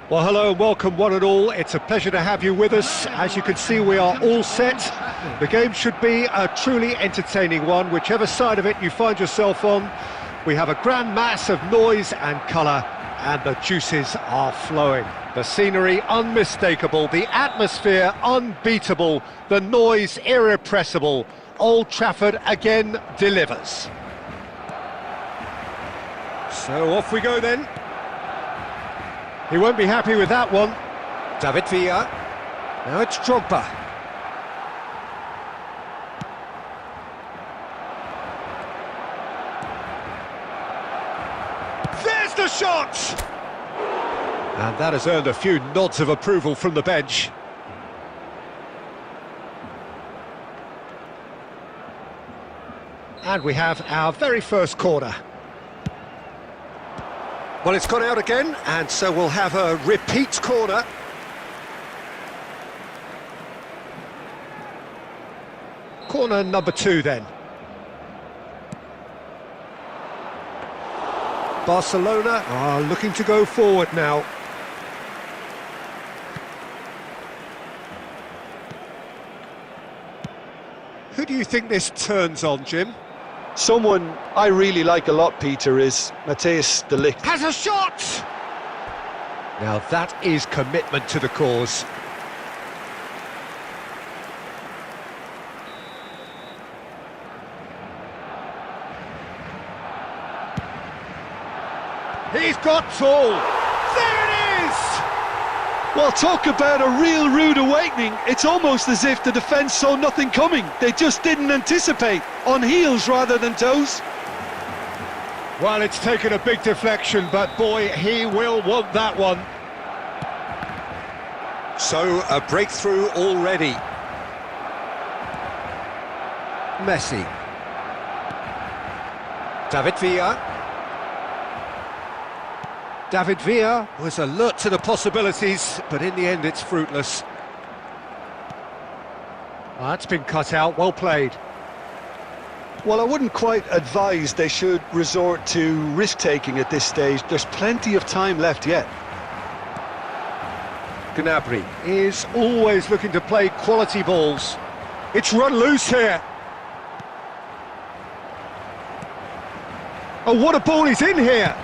Well, hello and welcome one and all. It's a pleasure to have you with us. As you can see, we are all set. The game should be a truly entertaining one, whichever side of it you find yourself on. We have a grand mass of noise and colour, and the juices are flowing. The scenery unmistakable, the atmosphere unbeatable, the noise irrepressible. Old Trafford again delivers. So off we go then. He won't be happy with that one. David Villa. Now it's Drogba. There's the shot! And that has earned a few nods of approval from the bench. And we have our very first corner. Well, it's gone out again, and so we'll have a repeat corner. Corner number 2 then. Barcelona are looking to go forward now. Who do you think this turns on, Jim? Someone I really like a lot, Peter, is Matthijs de Ligt. Has a shot! Now that is commitment to the cause. He's got tall. There it is! Well, talk about a real rude awakening. It's almost as if the defence saw nothing coming. They just didn't anticipate. On heels rather than toes. Well, it's taken a big deflection, but boy, he will want that one. So, a breakthrough already. Messi. David Villa. David Villa was alert to the possibilities, but in the end it's fruitless. Well, that's been cut out, well played. Well, I wouldn't quite advise they should resort to risk-taking at this stage. There's plenty of time left yet. Gnabry is always looking to play quality balls. It's run loose here. Oh, what a ball he's in here!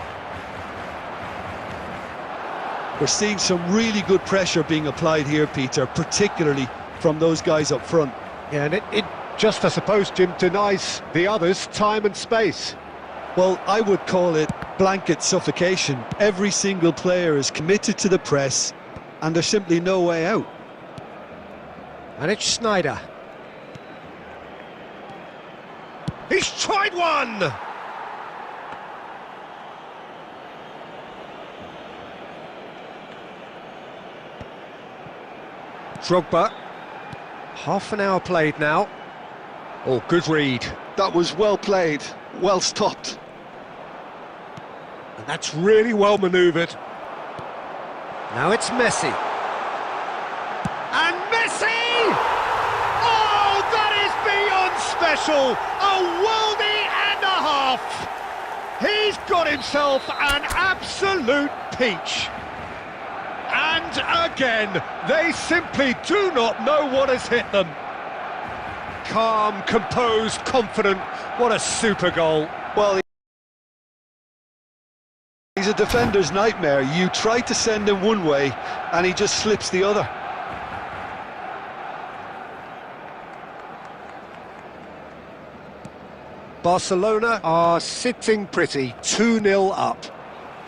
We're seeing some really good pressure being applied here, Peter, particularly from those guys up front. Yeah, and it just, I suppose, Jim, denies the others time and space. Well, I would call it blanket suffocation. Every single player is committed to the press, and there's simply no way out. And it's Sneijder. He's tried one! Drogba. Half an hour played now. Oh, good read. That was well played, well stopped. And that's really well manoeuvred. Now it's Messi. And Messi! Oh, that is beyond special! A worldie and a half! He's got himself an absolute peach. And again, they simply do not know what has hit them. Calm, composed, confident. What a super goal. Well, he's a defender's nightmare. You try to send him one way, and he just slips the other. Barcelona are sitting pretty, 2-0 up.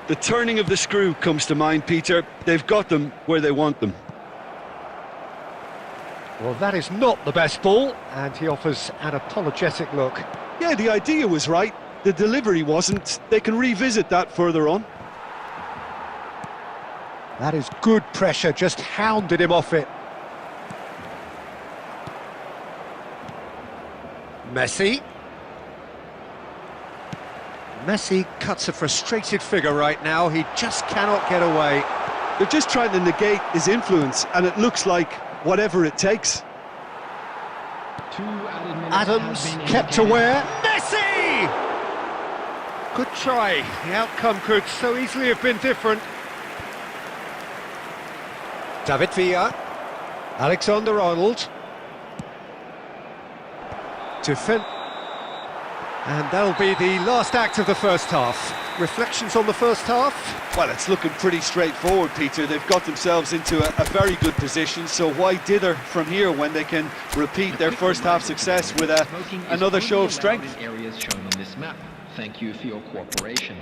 The turning of the screw comes to mind, Peter. They've got them where they want them. Well, that is not the best ball, and he offers an apologetic look. Yeah, the idea was right. The delivery wasn't. They can revisit that further on. That is good pressure, just hounded him off it. Messi. Messi cuts a frustrated figure right now. He just cannot get away. They're just trying to negate his influence, and it looks like whatever it takes. Adams kept aware. Messi! Good try. The outcome could so easily have been different. David Villa. Alexander-Arnold. Defend. And that'll be the last act of the first half. Reflections on the first half? Well, it's looking pretty straightforward, Peter. They've got themselves into a very good position, so why dither from here when they can repeat their first half success with another show of strength? Areas shown on this map. Thank you for your cooperation.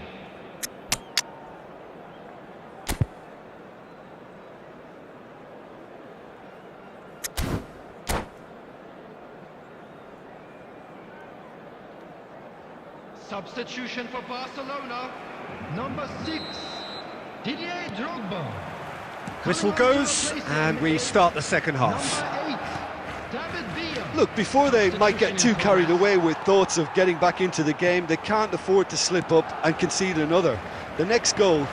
Substitution for Barcelona, number 6, Didier Drogba. Whistle goes, and we start the second half. Number 8, David Villa. Look, before they might get too carried away with thoughts of getting back into the game, they can't afford to slip up and concede another. The next goal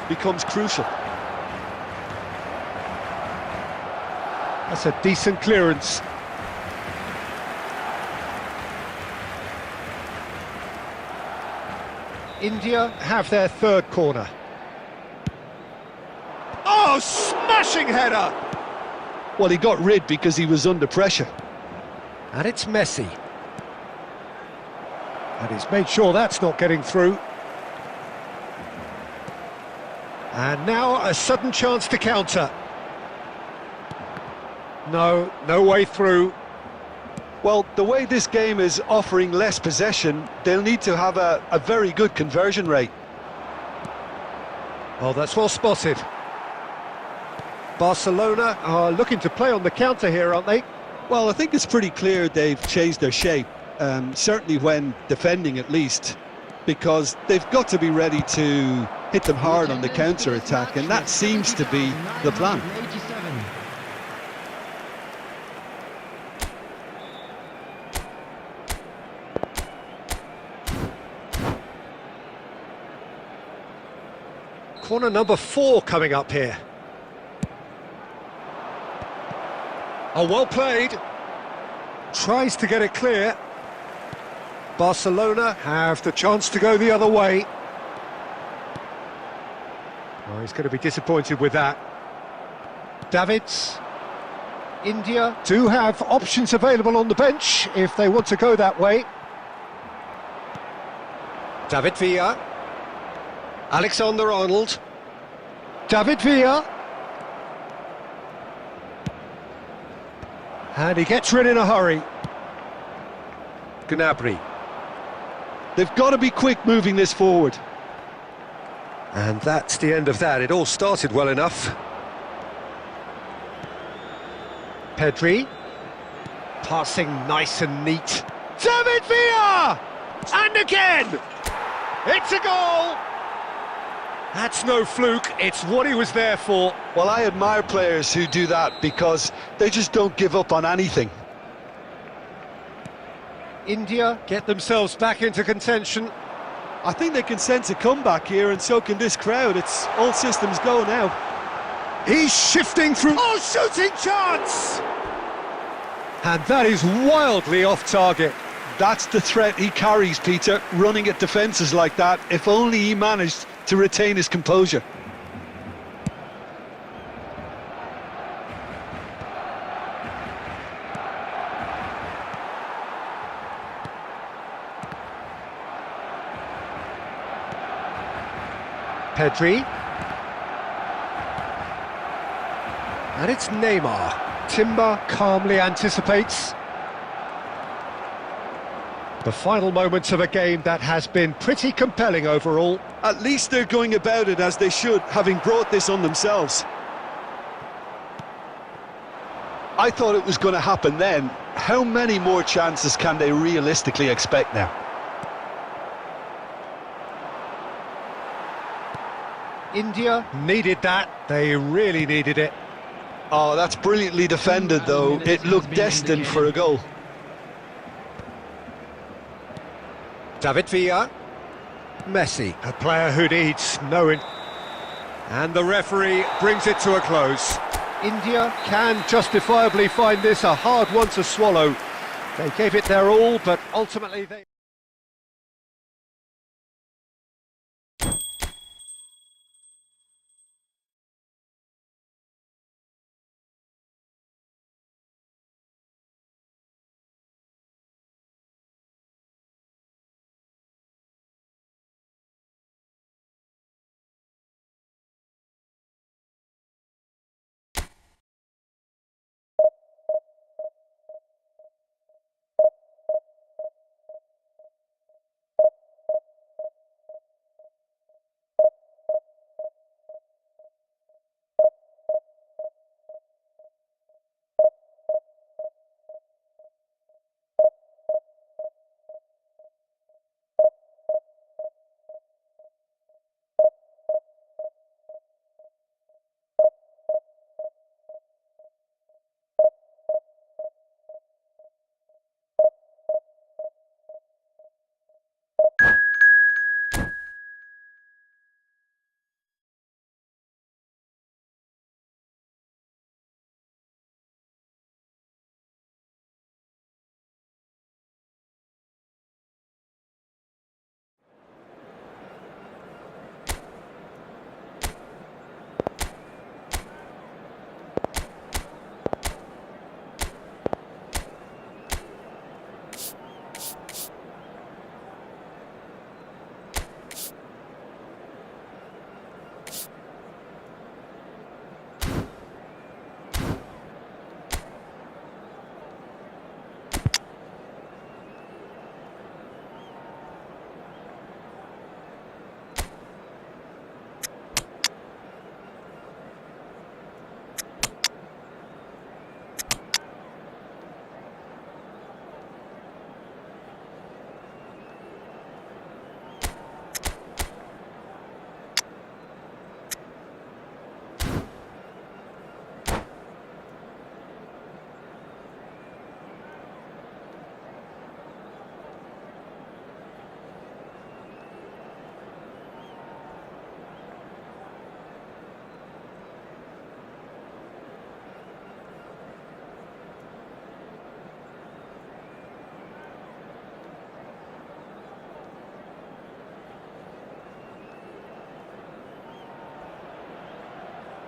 becomes crucial. That's a decent clearance. India have their third corner. Oh, smashing header! Well, he got rid because he was under pressure. And it's Messi. And he's made sure that's not getting through. And now a sudden chance to counter. No way through. Well, the way this game is offering less possession, they'll need to have a very good conversion rate. Oh, that's well spotted. Barcelona are looking to play on the counter here, aren't they? Well, I think it's pretty clear they've changed their shape, certainly when defending at least, because they've got to be ready to hit them hard on the counter-attack, and that seems to be the plan. Corner number 4 coming up here. Oh, well played. Tries to get it clear. Barcelona have the chance to go the other way. Oh, he's going to be disappointed with that. Davids. India do have options available on the bench if they want to go that way. David Villa. Alexander-Arnold. David Villa. And he gets rid in a hurry. Gnabry. They've got to be quick moving this forward. And that's the end of that. It all started well enough. Pedri. Passing nice and neat. David Villa! And again! It's a goal! That's no fluke, it's what he was there for. Well, I admire players who do that because they just don't give up on anything. India get themselves back into contention. I think they can sense a comeback here, and so can this crowd. It's all systems go now. He's shifting through. Oh, shooting chance! And that is wildly off target. That's the threat he carries, Peter, running at defences like that. If only he managed to retain his composure. Pedri. And it's Neymar. Timber calmly anticipates. The final moments of a game that has been pretty compelling overall. At least they're going about it as they should, having brought this on themselves. I thought it was going to happen then. How many more chances can they realistically expect now? India needed that. They really needed it. Oh, that's brilliantly defended, though. It looked destined for a goal. David Villa. Messi, a player who needs knowing. And the referee brings it to a close. India can justifiably find this a hard one to swallow. They gave it their all, but ultimately they...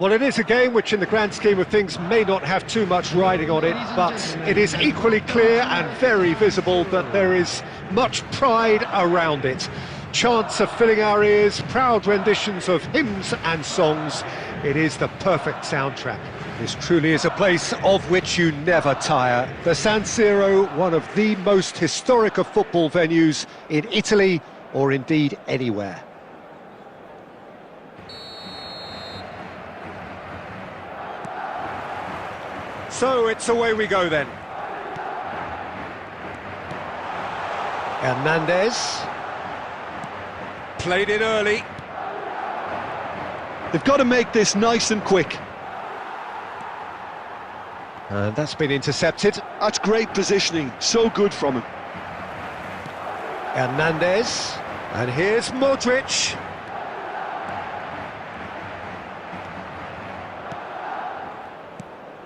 Well, it is a game which in the grand scheme of things may not have too much riding on it, but it is equally clear and very visible that there is much pride around it. Chants are filling our ears, proud renditions of hymns and songs. It is the perfect soundtrack. This truly is a place of which you never tire. The San Siro, one of the most historic of football venues in Italy or indeed anywhere. So it's away we go then. Hernandez. Played in early. They've got to make this nice and quick. And that's been intercepted. That's great positioning, so good from him. Hernandez. And here's Modric.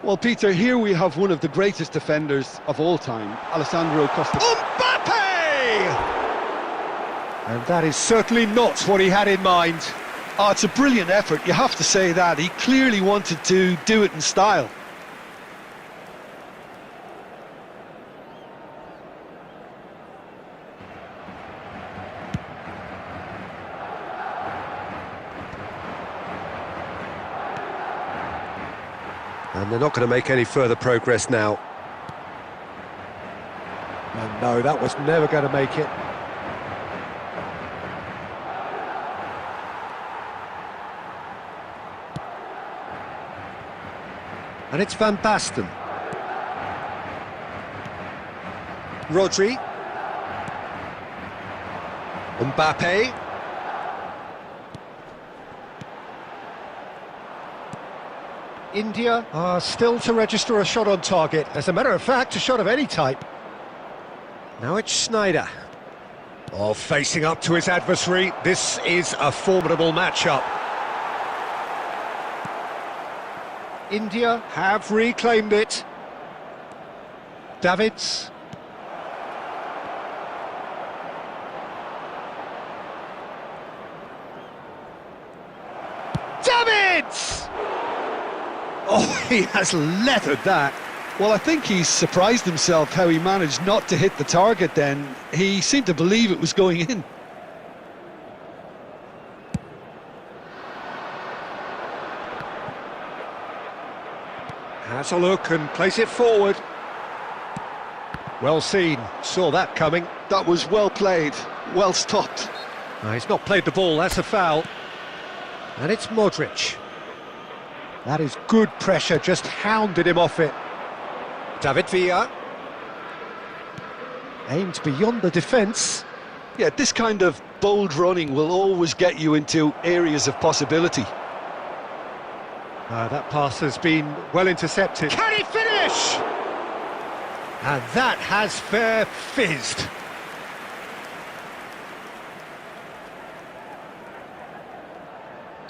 Well, Peter, here we have one of the greatest defenders of all time, Alessandro Costa. Mbappe! And that is certainly not what he had in mind. Oh, it's a brilliant effort, you have to say that. He clearly wanted to do it in style. And they're not going to make any further progress now. And no, that was never going to make it. And it's Van Basten. Rodri. Mbappe. India are still to register a shot on target. As a matter of fact, a shot of any type. Now it's Schneider. Oh, facing up to his adversary. This is a formidable matchup. India have reclaimed it. Davids. Davids! Oh, he has leathered that. Well, I think he's surprised himself how he managed not to hit the target then. He seemed to believe it was going in. Has a look and plays it forward. Well seen, saw that coming. That was well played, well stopped. He's not played the ball, that's a foul. And it's Modric. That is good pressure, just hounded him off it. David Villa. Aimed beyond the defence. Yeah, this kind of bold running will always get you into areas of possibility. That pass has been well intercepted. Can he finish? And that has fair fizzed.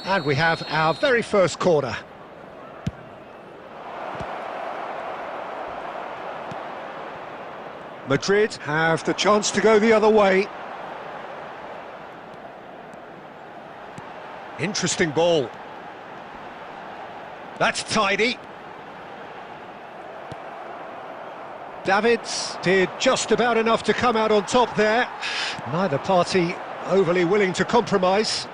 And we have our very first corner. Madrid have the chance to go the other way. Interesting ball. That's tidy. Davids did just about enough to come out on top there. Neither party overly willing to compromise.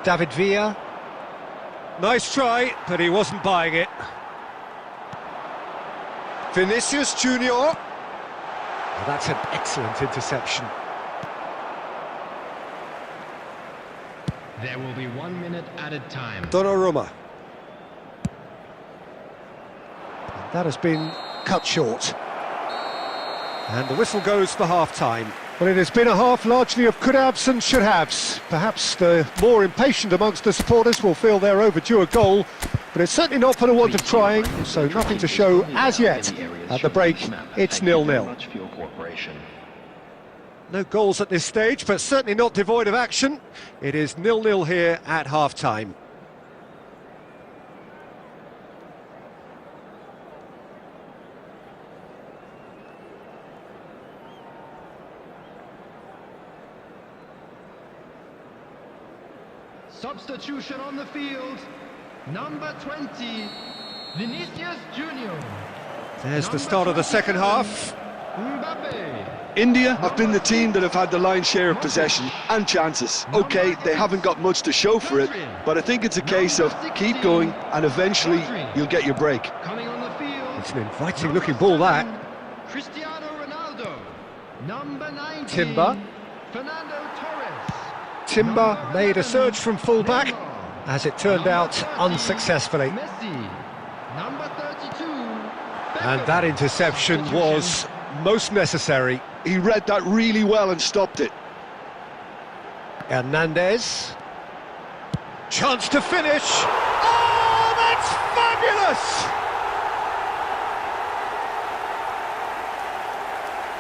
David Villa. Nice try, but he wasn't buying it. Vinicius Junior. Oh, that's an excellent interception. There will be 1 minute added time. Donnarumma. That has been cut short. And the whistle goes for half-time. Well, it has been a half largely of could-haves and should-haves. Perhaps the more impatient amongst the supporters will feel they're overdue a goal, but it's certainly not for the want of trying, so nothing to show as yet. At the break, it's 0-0. No goals at this stage, but certainly not devoid of action. It is 0-0 here at half-time. Substitution on the field. Number 20, Vinicius Junior. There's the start of the second half. Mbappe. India have been the team that have had the lion's share of possession and chances. Okay, they haven't got much to show for it, but I think it's a case of keep going and eventually you'll get your break. Coming on the field. It's an inviting looking ball, that. Cristiano Ronaldo. Number 19, Timber. Fernando Torres. Timber made a surge from full-back, as it turned out unsuccessfully. Messi. Number 32, And that interception was most necessary. He read that really well and stopped it. Hernandez. Chance to finish. Oh, that's fabulous!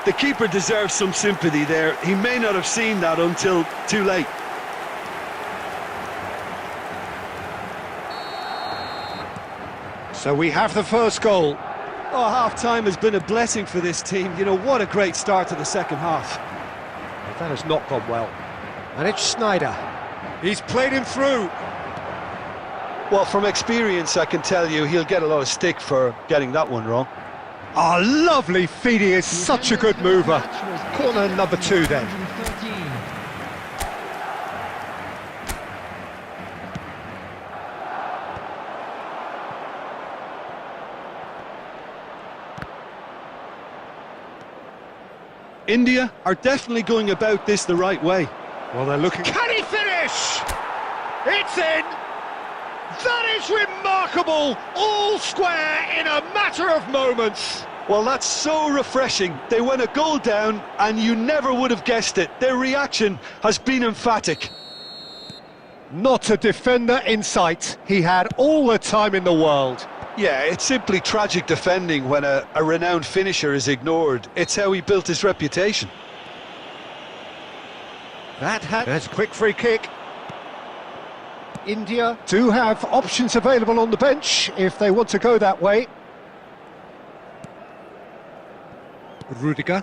The keeper deserves some sympathy there. He may not have seen that until too late. So we have the first goal. Oh, half-time has been a blessing for this team. You know, what a great start to the second half. That has not gone well. And it's Schneider. He's played him through. Well, from experience, I can tell you he'll get a lot of stick for getting that one wrong. Oh, lovely feed. He is such a good mover. Corner number 2 then. 13. India are definitely going about this the right way. Well, they're looking... Can he finish? It's in! That is remarkable! All square in a matter of moments! Well, that's so refreshing. They went a goal down and you never would have guessed it. Their reaction has been emphatic. Not a defender in sight. He had all the time in the world. Yeah, it's simply tragic defending when a renowned finisher is ignored. It's how he built his reputation. That's a quick free kick. India do have options available on the bench if they want to go that way. Rudiger.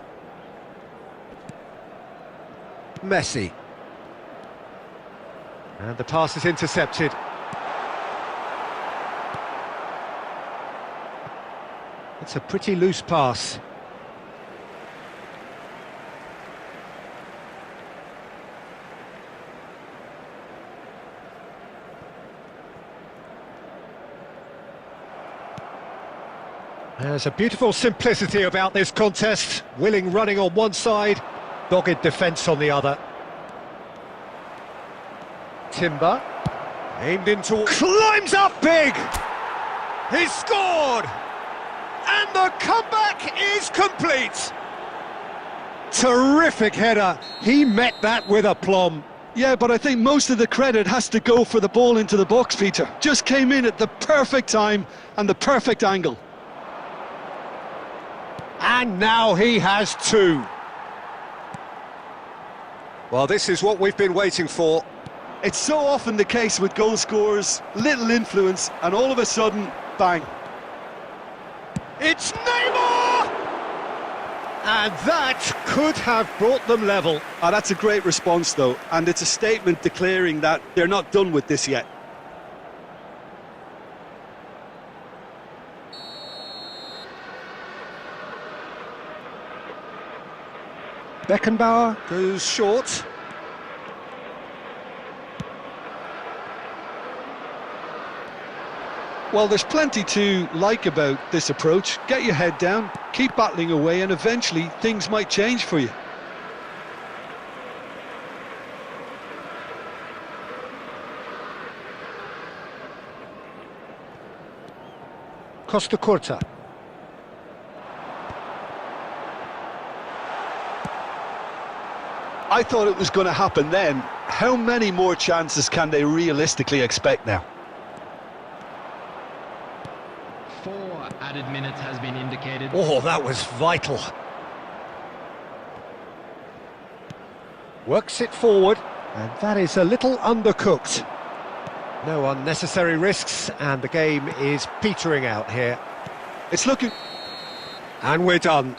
Messi. And the pass is intercepted. It's a pretty loose pass. There's a beautiful simplicity about this contest. Willing running on one side, dogged defence on the other. Timber, aimed into... Climbs up big! He's scored! And the comeback is complete! Terrific header. He met that with aplomb. Yeah, but I think most of the credit has to go for the ball into the box, Peter. Just came in at the perfect time and the perfect angle. And now he has 2. Well, this is what we've been waiting for. It's so often the case with goal scorers, little influence, and all of a sudden, bang. It's Neymar! And that could have brought them level. Oh, that's a great response, though, and it's a statement declaring that they're not done with this yet. Beckenbauer goes short. Well, there's plenty to like about this approach. Get your head down, keep battling away, and eventually things might change for you. Costa Curta. I thought it was going to happen then. How many more chances can they realistically expect now? 4 added minutes has been indicated. Oh, that was vital. Works it forward, and that is a little undercooked. No unnecessary risks, and the game is petering out here. It's looking... And we're done.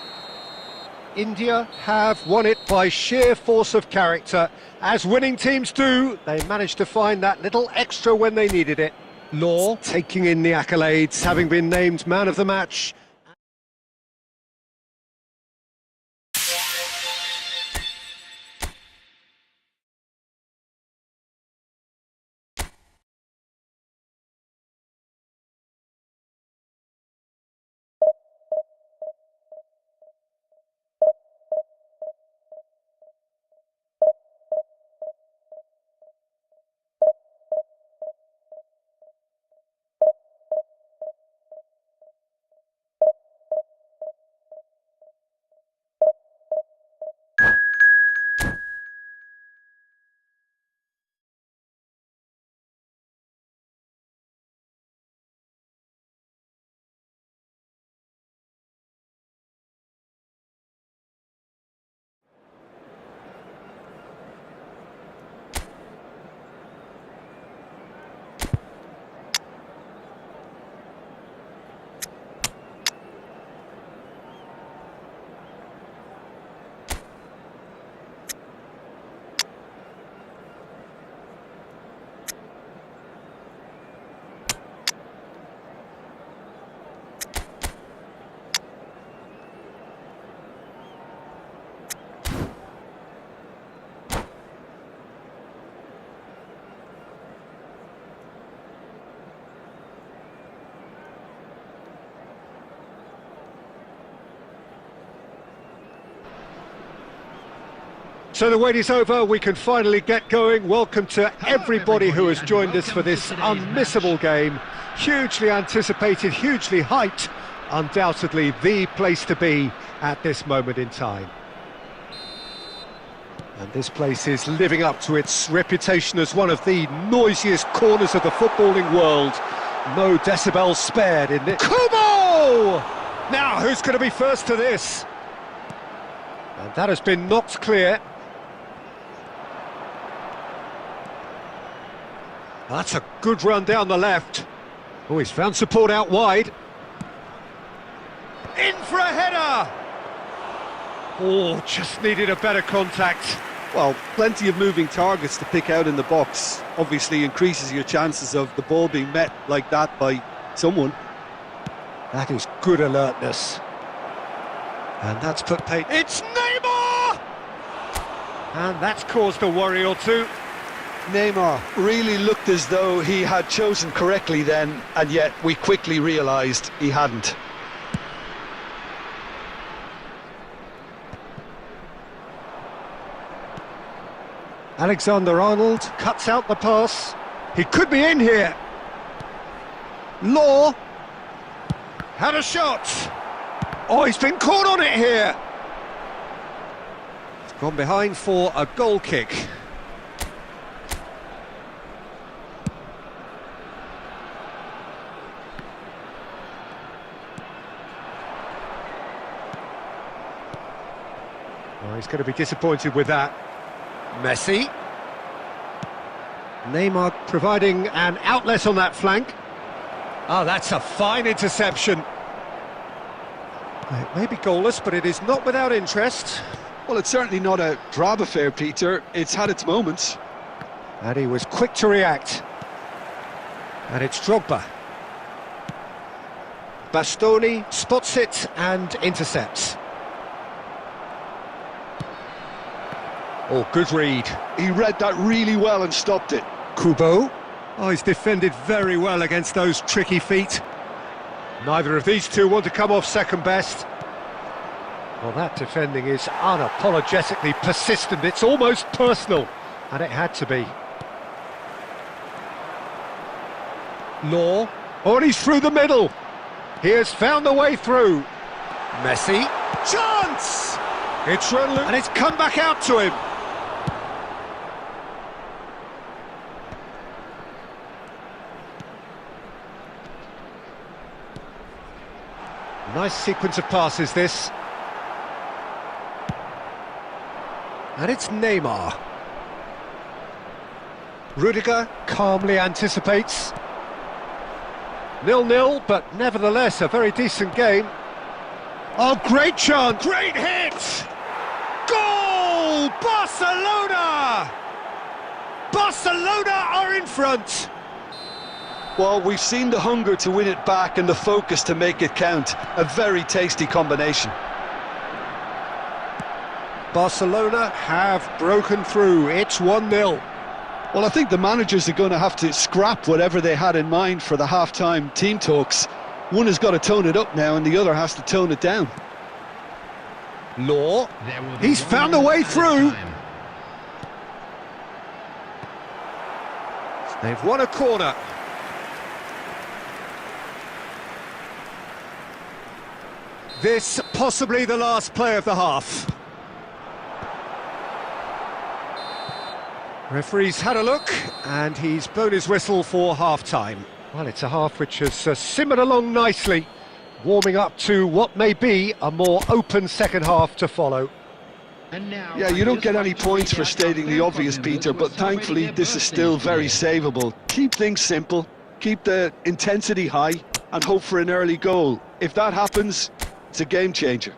India have won it by sheer force of character. As winning teams do, they managed to find that little extra when they needed it. Law taking in the accolades, having been named man of the match. So the wait is over, we can finally get going. Welcome to everybody who has joined us for this unmissable game. Hugely anticipated, hugely hyped, undoubtedly the place to be at this moment in time. And this place is living up to its reputation as one of the noisiest corners of the footballing world. No decibels spared in it. Kubo! Now, who's going to be first to this? And that has been knocked clear. That's a good run down the left. Oh, he's found support out wide. In for a header! Oh, just needed a better contact. Well, plenty of moving targets to pick out in the box. Obviously increases your chances of the ball being met like that by someone. That is good alertness. And that's put pace. It's Neymar! And that's caused a worry or two. Neymar really looked as though he had chosen correctly then, and yet we quickly realised he hadn't. Alexander-Arnold cuts out the pass. He could be in here. Law had a shot. Oh, he's been caught on it here. It's gone behind for a goal kick. Oh, he's going to be disappointed with that. Messi. Neymar providing an outlet on that flank. Oh, that's a fine interception. It may be goalless, but it is not without interest. Well, it's certainly not a drab affair, Peter. It's had its moments. And he was quick to react. And it's Drogba. Bastoni spots it and intercepts. Oh, good read. He read that really well and stopped it. Kubo. Oh, he's defended very well against those tricky feet. Neither of these two want to come off second best. Well, that defending is unapologetically persistent. It's almost personal, and it had to be. Law. Oh, and he's through the middle. He has found the way through. Messi. Chance! It's run loose, and it's come back out to him. Nice sequence of passes, this. And it's Neymar. Rudiger calmly anticipates. 0-0, but nevertheless a very decent game. Oh, great chance! Great hit! Goal! Barcelona! Barcelona are in front! Well, we've seen the hunger to win it back and the focus to make it count. A very tasty combination. Barcelona have broken through. It's 1-0. Well, I think the managers are going to have to scrap whatever they had in mind for the half-time team talks. One has got to tone it up now and the other has to tone it down. Law. He's found a way through. They've won a corner. This possibly the last play of the half. Referee's had a look and he's blown his whistle for half-time. Well, it's a half which has simmered along nicely, warming up to what may be a more open second half to follow. Yeah, you don't get any points for stating the obvious, Peter, but thankfully this is still very savable. Keep things simple, keep the intensity high and hope for an early goal. If that happens, it's a game changer.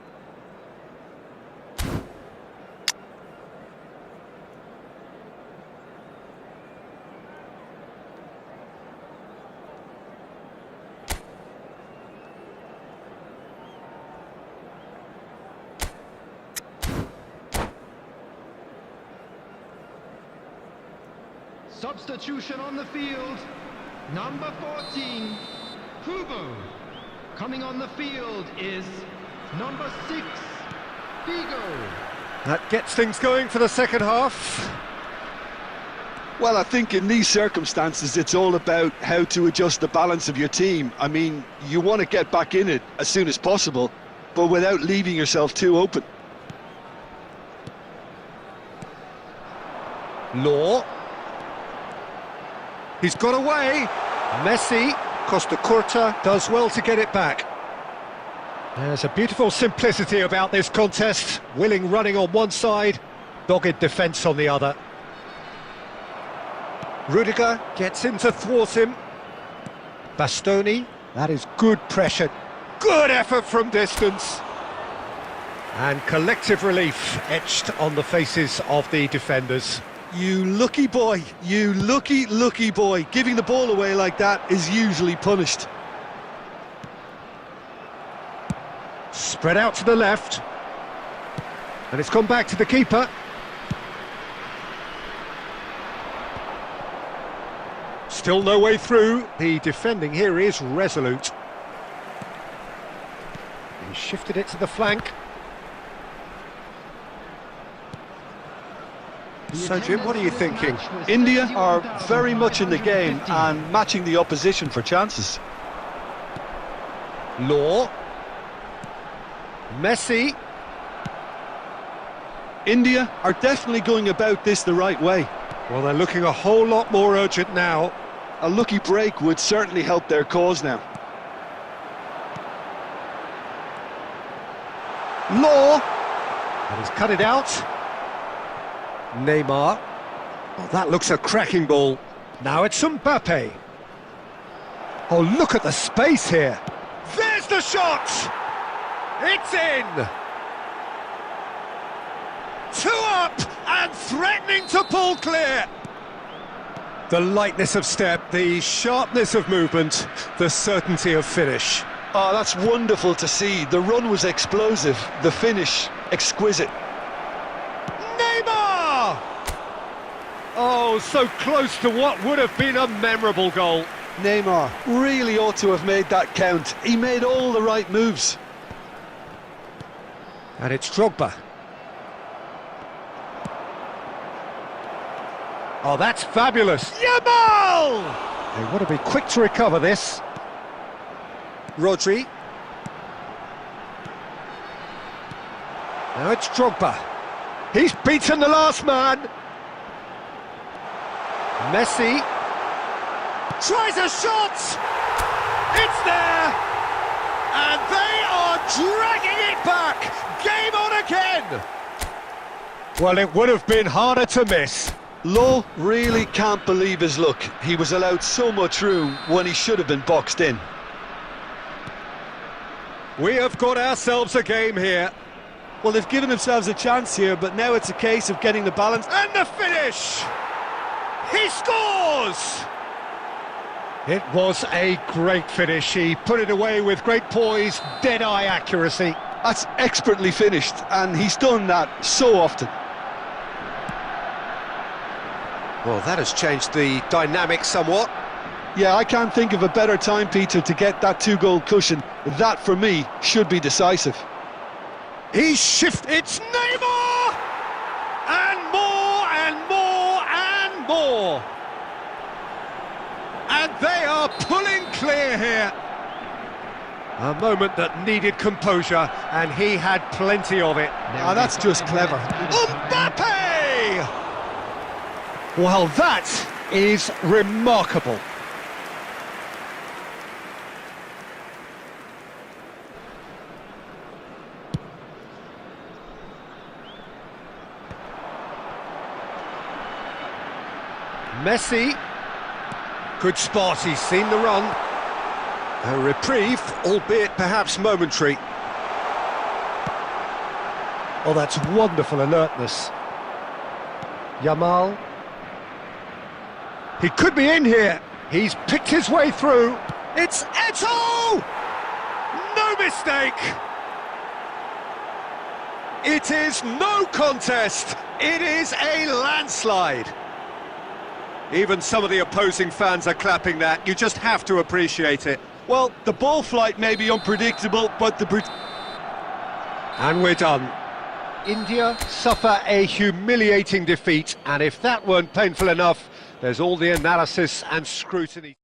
Substitution on the field. Number 14, Kubo. Coming on the field is number 6, Figo. That gets things going for the second half. Well, I think in these circumstances, it's all about how to adjust the balance of your team. I mean, you want to get back in it as soon as possible, but without leaving yourself too open. Law. He's got away. Messi, Costa Curta, does well to get it back. There's a beautiful simplicity about this contest. Willing running on one side, dogged defence on the other. Rudiger gets in to thwart him. Bastoni, that is good pressure. Good effort from distance. And collective relief etched on the faces of the defenders. You lucky boy, you lucky boy. Giving the ball away like that is usually punished. Spread out to the left. And it's gone back to the keeper. Still no way through. The defending here is resolute. He shifted it to the flank. So, Jim, what are you thinking? India are very much in the game and matching the opposition for chances. Law. Messi. India are definitely going about this the right way. Well, they're looking a whole lot more urgent now. A lucky break would certainly help their cause now. Law. And he's cut it out. Neymar. Oh, that looks a cracking ball. Now it's Mbappe. Oh, look at the space here. There's the shot! It's in! 2 up and threatening to pull clear. The lightness of step, the sharpness of movement, the certainty of finish. Oh, that's wonderful to see. The run was explosive, the finish exquisite. Neymar! Oh, so close to what would have been a memorable goal. Neymar really ought to have made that count. He made all the right moves. And it's Drogba. Oh, that's fabulous. Yamal! They want to be quick to recover this. Rodri. Now it's Drogba. He's beaten the last man. Messi. Tries a shot! It's there! And they are dragging it back! Game on again! Well, it would have been harder to miss. Lowe really can't believe his luck. He was allowed so much room when he should have been boxed in. We have got ourselves a game here. Well, they've given themselves a chance here, but now it's a case of getting the balance. And the finish! He scores! It was a great finish. He put it away with great poise, dead-eye accuracy. That's expertly finished, and he's done that so often. Well, that has changed the dynamic somewhat. Yeah, I can't think of a better time, Peter, to get that 2-goal cushion. That, for me, should be decisive. He's shifted. It's Neymar! And more, and more, and more. And they are pulling clear here. A moment that needed composure, and he had plenty of it. Ah, that's just clever. Mbappe! Well, that is remarkable. Messi. Good spot, he's seen the run. A reprieve, albeit perhaps momentary. Oh, that's wonderful alertness. Yamal. He could be in here. He's picked his way through. It's Eto'o! No mistake! It is no contest. It is a landslide. Even some of the opposing fans are clapping that. You just have to appreciate it. Well, the ball flight may be unpredictable, but the... And we're done. India suffer a humiliating defeat, and if that weren't painful enough, there's all the analysis and scrutiny.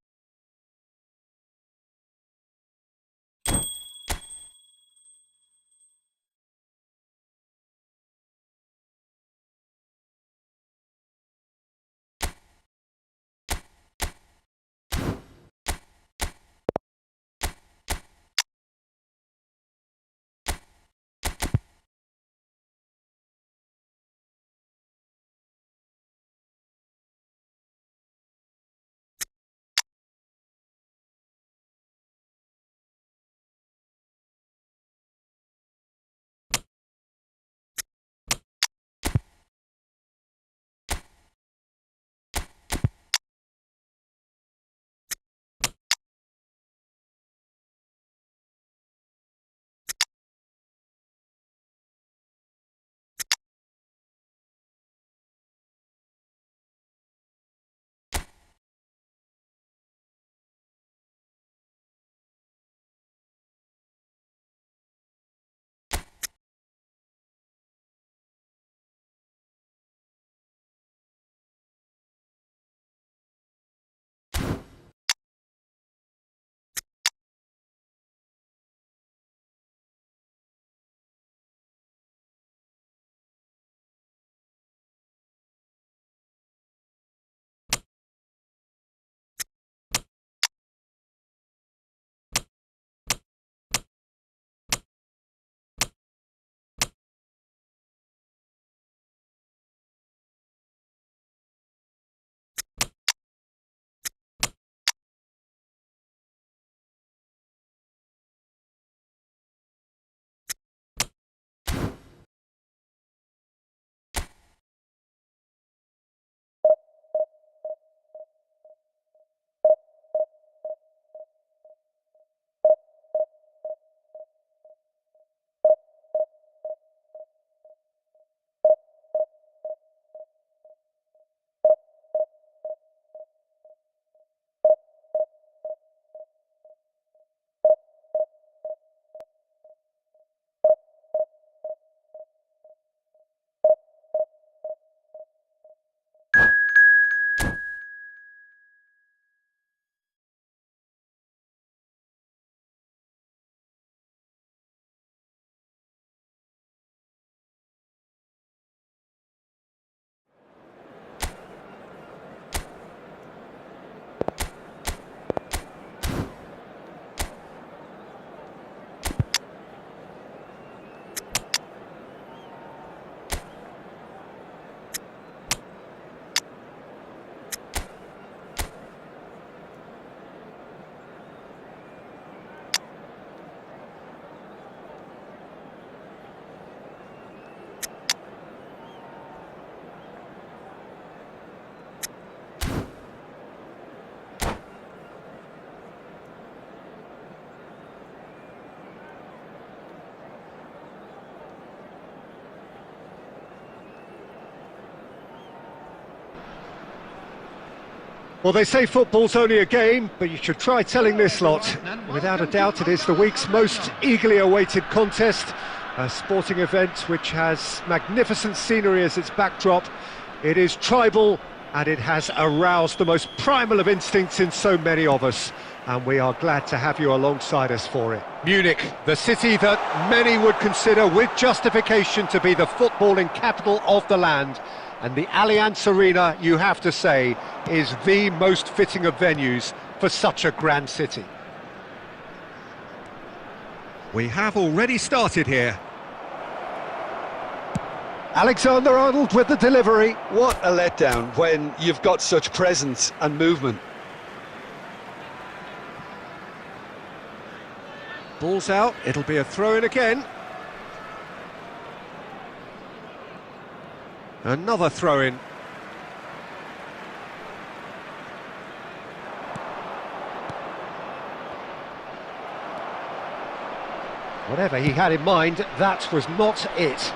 Well, they say football's only a game, but you should try telling this lot. Without a doubt, it is the week's most eagerly awaited contest, a sporting event which has magnificent scenery as its backdrop. It is tribal, and it has aroused the most primal of instincts in so many of us, and we are glad to have you alongside us for it. Munich, the city that many would consider with justification to be the footballing capital of the land. And the Allianz Arena, you have to say, is the most fitting of venues for such a grand city. We have already started here. Alexander-Arnold with the delivery. What a letdown when you've got such presence and movement. Ball's out, it'll be a throw-in again. Another throw-in. Whatever he had in mind, that was not it.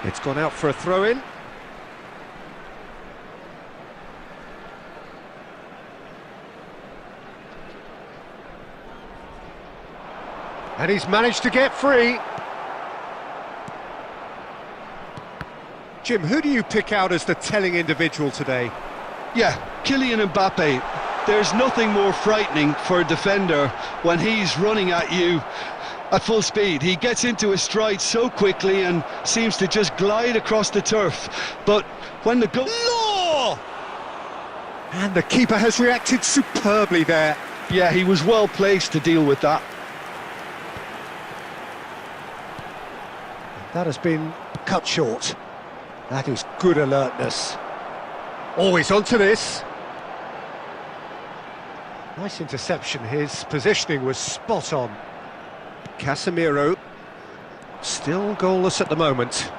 It's gone out for a throw-in. And he's managed to get free. Jim, who do you pick out as the telling individual today? Yeah, Kylian Mbappe. There's nothing more frightening for a defender when he's running at you at full speed. He gets into his stride so quickly and seems to just glide across the turf. But when the goal... Law! And the keeper has reacted superbly there. Yeah, he was well placed to deal with that. That has been cut short. That is good alertness. Always onto this. Nice interception. His positioning was spot on. Casemiro still goalless at the moment.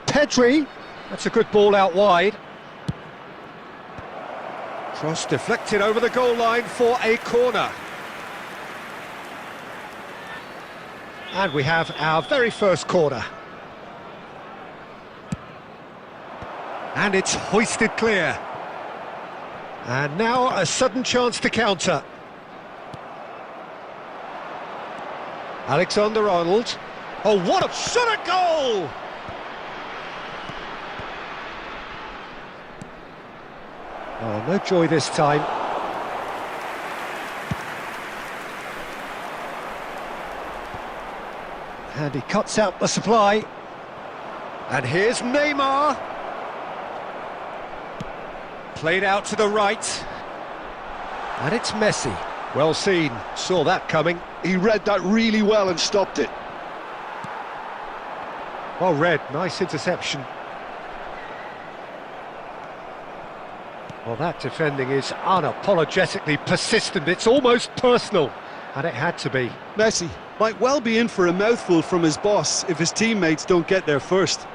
Pedri, that's a good ball out wide. Cross deflected over the goal line for a corner. And we have our very first corner. And it's hoisted clear. And now a sudden chance to counter. Alexander-Arnold. Oh, what a shot at goal! Oh, no joy this time. And he cuts out the supply. And here's Neymar. Played out to the right. And it's Messi. Well seen, saw that coming. He read that really well and stopped it. Well read, nice interception. Well, that defending is unapologetically persistent. It's almost personal, and it had to be. Messi might well be in for a mouthful from his boss if his teammates don't get there first.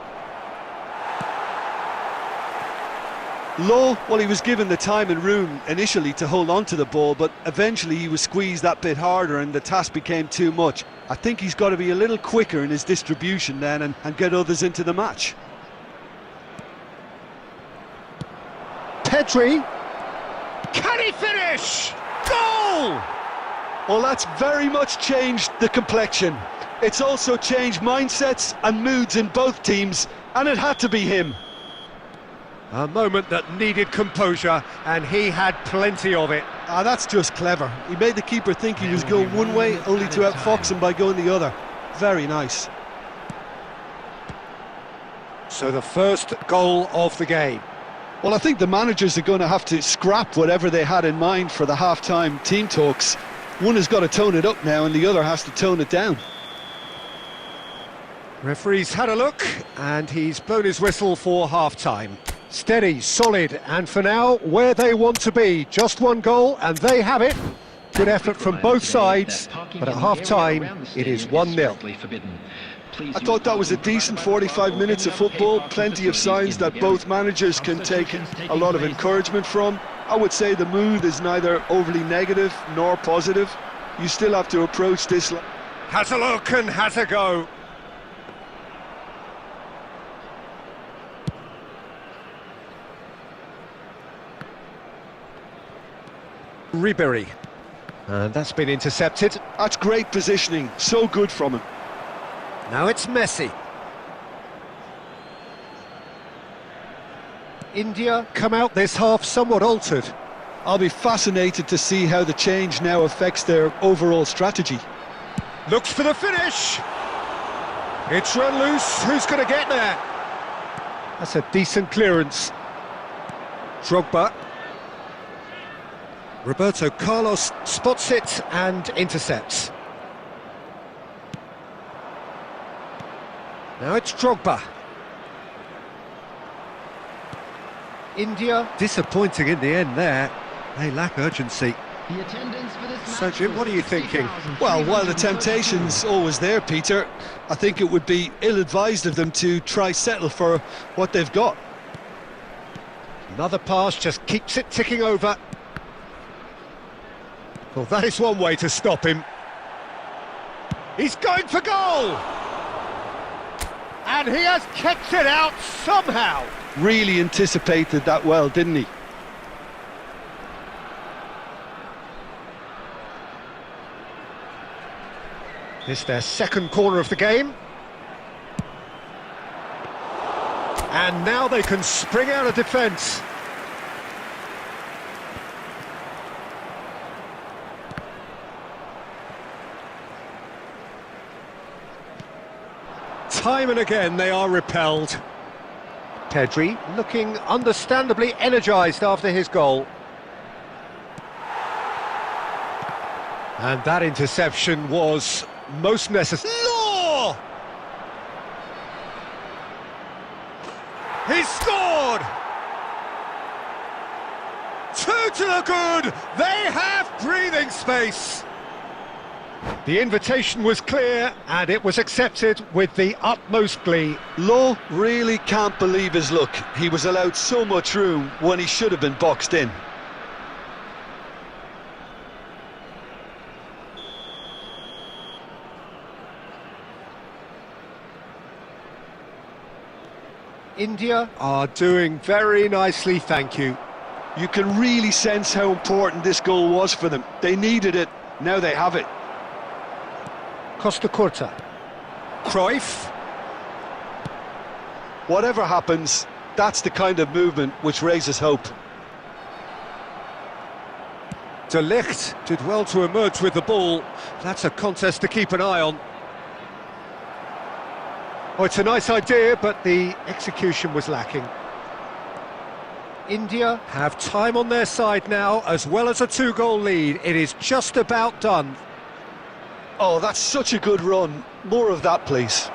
Low, well, he was given the time and room initially to hold on to the ball, but eventually he was squeezed that bit harder and the task became too much. I think he's got to be a little quicker in his distribution then and get others into the match. Pedri, can he finish? Goal! Well, that's very much changed the complexion. It's also changed mindsets and moods in both teams, and it had to be him. A moment that needed composure, and he had plenty of it. That's just clever. He made the keeper think he was going one way, only to outfox him by going the other. Very nice. So the first goal of the game. Well, I think the managers are going to have to scrap whatever they had in mind for the half-time team talks. One has got to tone it up now and the other has to tone it down. Referee's had a look and he's blown his whistle for half-time. Steady, solid, and for now, where they want to be. Just one goal and they have it. Good effort from both sides, but at half-time, it is 1-0. I thought that was a decent 45 minutes of football, plenty of signs that both managers can take a lot of encouragement from. I would say the mood is neither overly negative nor positive. You still have to approach this... Has a look and has a go. Ribery. And that's been intercepted. That's great positioning, so good from him. Now it's Messi. India come out this half somewhat altered. I'll be fascinated to see how the change now affects their overall strategy. Looks for the finish. It's run loose. Who's going to get there? That's a decent clearance. Drogba. Roberto Carlos spots it and intercepts. Now it's Drogba. India disappointing in the end there. They lack urgency. So Jim, what are you thinking? Well, while the temptation's always there, Peter, I think it would be ill-advised of them to try settle for what they've got. Another pass just keeps it ticking over. Well, that is one way to stop him. He's going for goal! And he has kicked it out somehow. Really anticipated that well, didn't he? This their second corner of the game. And now they can spring out of defence. Time and again they are repelled. Pedri looking understandably energised after his goal. And that interception was most necessary. Law! He scored! 2 to the good! They have breathing space! The invitation was clear, and it was accepted with the utmost glee. Law really can't believe his luck. He was allowed so much room when he should have been boxed in. India are doing very nicely, thank you. You can really sense how important this goal was for them. They needed it, now they have it. Costa Curta. Cruyff. Whatever happens, that's the kind of movement which raises hope. De Ligt did well to emerge with the ball. That's a contest to keep an eye on. Oh, it's a nice idea, but the execution was lacking. India have time on their side now, as well as a 2-goal lead. It is just about done. Oh, that's such a good run. More of that, please.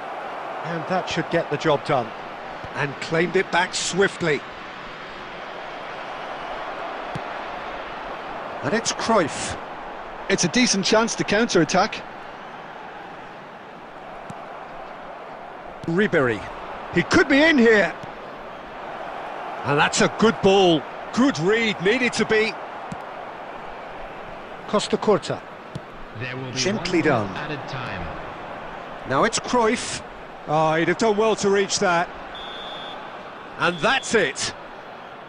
And that should get the job done. And claimed it back swiftly. And it's Cruyff. It's a decent chance to counter-attack. Ribery. He could be in here. And that's a good ball. Good read, needed to be. Costa Curta. There will be Gently one done. added time. Now it's Cruyff. Oh, he'd have done well to reach that. And that's it.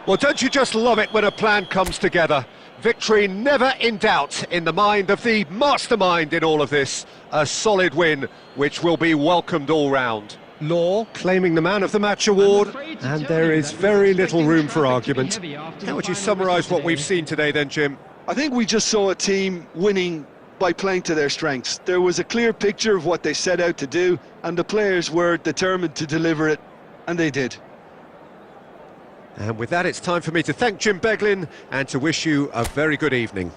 Well, don't you just love it when a plan comes together? Victory never in doubt in the mind of the mastermind in all of this. A solid win, which will be welcomed all round. Law claiming the Man of the Match award, and there is very little room for argument. How would you summarise what we've seen today then, Jim? I think we just saw a team winning by playing to their strengths. There was a clear picture of what they set out to do, and the players were determined to deliver it, and they did. And with that, it's time for me to thank Jim Beglin and to wish you a very good evening.